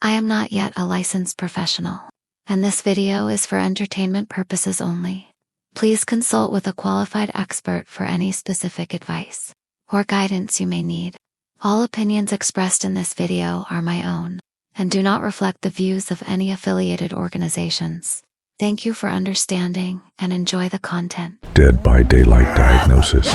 I am not yet a licensed professional, and this video is for entertainment purposes only. Please consult with a qualified expert for any specific advice or guidance you may need. All opinions expressed in this video are my own and do not reflect the views of any affiliated organizations. Thank you for understanding and enjoy the content. Dead by Daylight Diagnosis.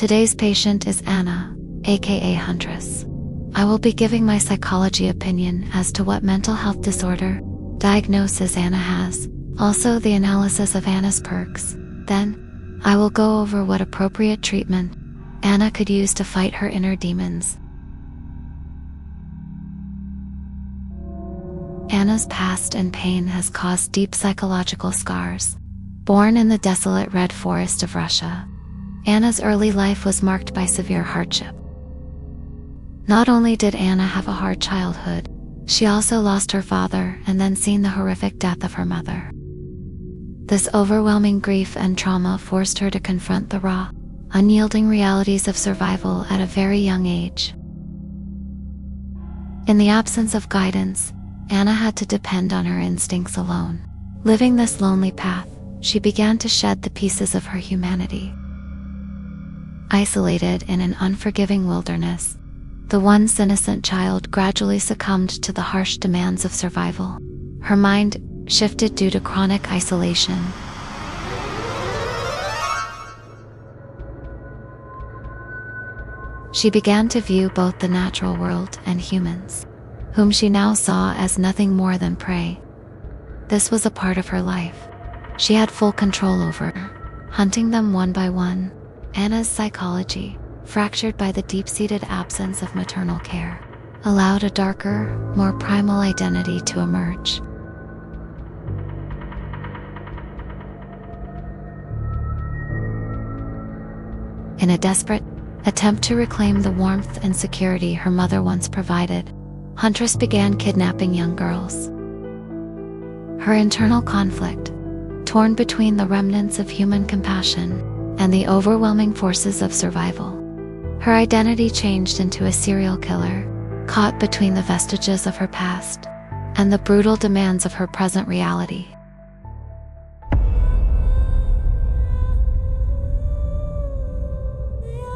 Today's patient is Anna, aka Huntress. I will be giving my psychology opinion as to what mental health disorder diagnosis Anna has, also the analysis of Anna's perks. Then, I will go over what appropriate treatment Anna could use to fight her inner demons. Anna's past and pain has caused deep psychological scars. Born in the desolate red forest of Russia, Anna's early life was marked by severe hardship. Not only did Anna have a hard childhood, she also lost her father and then seen the horrific death of her mother. This overwhelming grief and trauma forced her to confront the raw, unyielding realities of survival at a very young age. In the absence of guidance, Anna had to depend on her instincts alone. Living this lonely path, she began to shed the pieces of her humanity. Isolated in an unforgiving wilderness, the once innocent child gradually succumbed to the harsh demands of survival. Her mind shifted due to chronic isolation. She began to view both the natural world and humans, whom she now saw as nothing more than prey. This was a part of her life she had full control over, hunting them one by one. Anna's psychology, fractured by the deep-seated absence of maternal care, allowed a darker, more primal identity to emerge. In a desperate attempt to reclaim the warmth and security her mother once provided, Huntress began kidnapping young girls. Her internal conflict, torn between the remnants of human compassion and the overwhelming forces of survival. Her identity changed into a serial killer, caught between the vestiges of her past and the brutal demands of her present reality.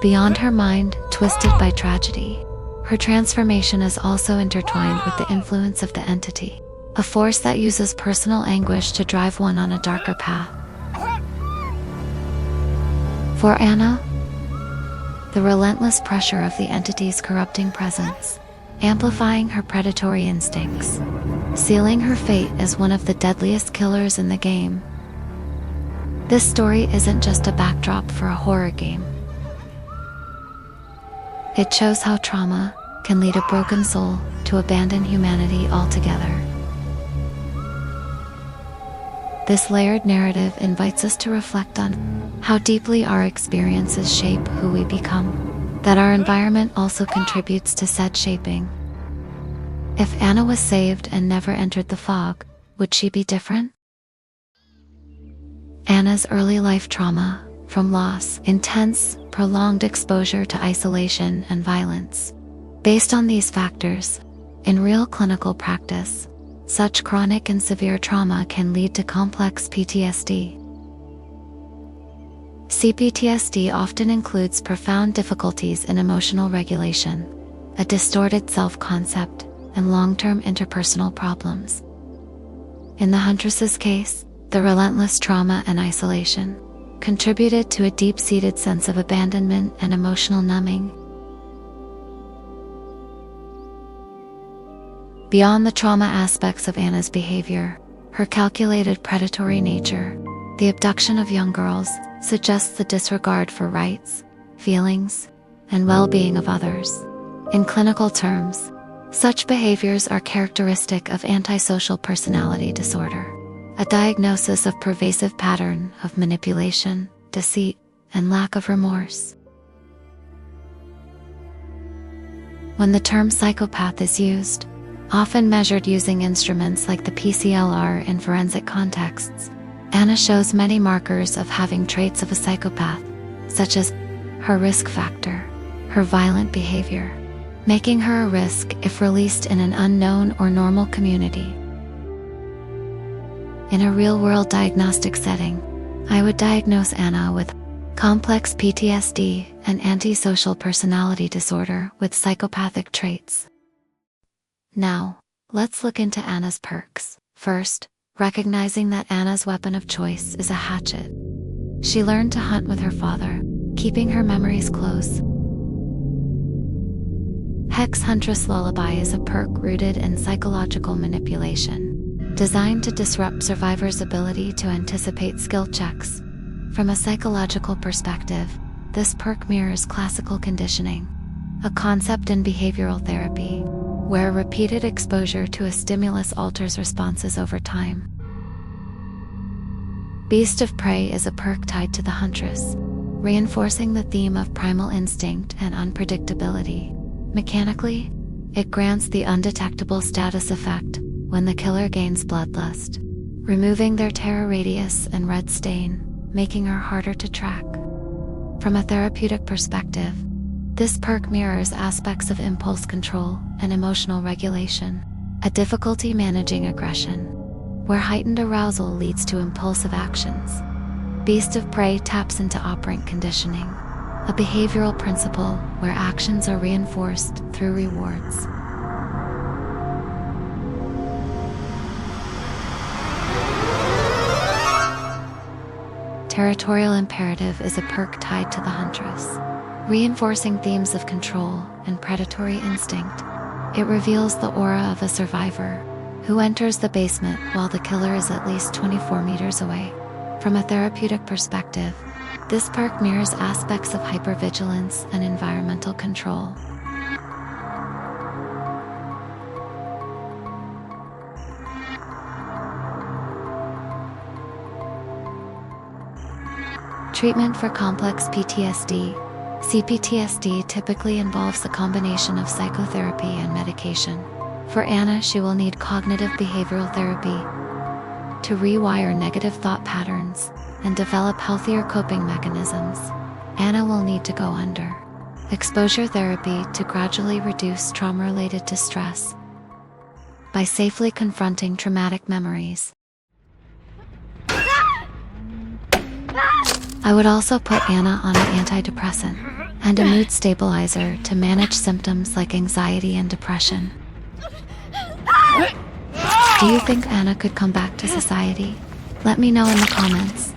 Beyond her mind, twisted by tragedy, her transformation is also intertwined with the influence of the entity, a force that uses personal anguish to drive one on a darker path. For Anna, the relentless pressure of the entity's corrupting presence, amplifying her predatory instincts, sealing her fate as one of the deadliest killers in the game. This story isn't just a backdrop for a horror game. It shows how trauma can lead a broken soul to abandon humanity altogether. This layered narrative invites us to reflect on how deeply our experiences shape who we become, that our environment also contributes to said shaping. If Anna was saved and never entered the fog, would she be different? Anna's early life trauma, from loss, intense, prolonged exposure to isolation and violence. Based on these factors, in real clinical practice, such chronic and severe trauma can lead to complex PTSD. CPTSD often includes profound difficulties in emotional regulation, a distorted self-concept, and long-term interpersonal problems. In the Huntress's case, the relentless trauma and isolation contributed to a deep-seated sense of abandonment and emotional numbing. Beyond the trauma aspects of Anna's behavior, her calculated predatory nature, the abduction of young girls, suggests the disregard for rights, feelings, and well-being of others. In clinical terms, such behaviors are characteristic of antisocial personality disorder, a diagnosis of pervasive pattern of manipulation, deceit, and lack of remorse. When the term psychopath is used, often measured using instruments like the PCLR in forensic contexts. Anna shows many markers of having traits of a psychopath, such as her risk factor, her violent behavior, making her a risk if released in an unknown or normal community. In a real-world diagnostic setting, I would diagnose Anna with complex PTSD and antisocial personality disorder with psychopathic traits. Now, let's look into Anna's perks. First, recognizing that Anna's weapon of choice is a hatchet. She learned to hunt with her father, keeping her memories close. Anna-Huntress lullaby is a perk rooted in psychological manipulation, designed to disrupt survivors' ability to anticipate skill checks. From a psychological perspective, this perk mirrors classical conditioning, a concept in behavioral therapy, where repeated exposure to a stimulus alters responses over time. Beast of Prey is a perk tied to the Huntress, reinforcing the theme of primal instinct and unpredictability. Mechanically, it grants the undetectable status effect when the killer gains bloodlust, removing their terror radius and red stain, making her harder to track. From a therapeutic perspective, this perk mirrors aspects of impulse control and emotional regulation, a difficulty managing aggression, where heightened arousal leads to impulsive actions. Beast of Prey taps into operant conditioning, a behavioral principle where actions are reinforced through rewards. Territorial Imperative is a perk tied to the Huntress, reinforcing themes of control and predatory instinct. It reveals the aura of a survivor who enters the basement while the killer is at least 24 meters away. From a therapeutic perspective, this perk mirrors aspects of hypervigilance and environmental control. Treatment for complex PTSD. CPTSD typically involves a combination of psychotherapy and medication. For Anna, she will need cognitive behavioral therapy to rewire negative thought patterns and develop healthier coping mechanisms. Anna will need to go under exposure therapy to gradually reduce trauma-related distress by safely confronting traumatic memories. I would also put Anna on an antidepressant and a mood stabilizer to manage symptoms like anxiety and depression. Do you think Anna could come back to society? Let me know in the comments.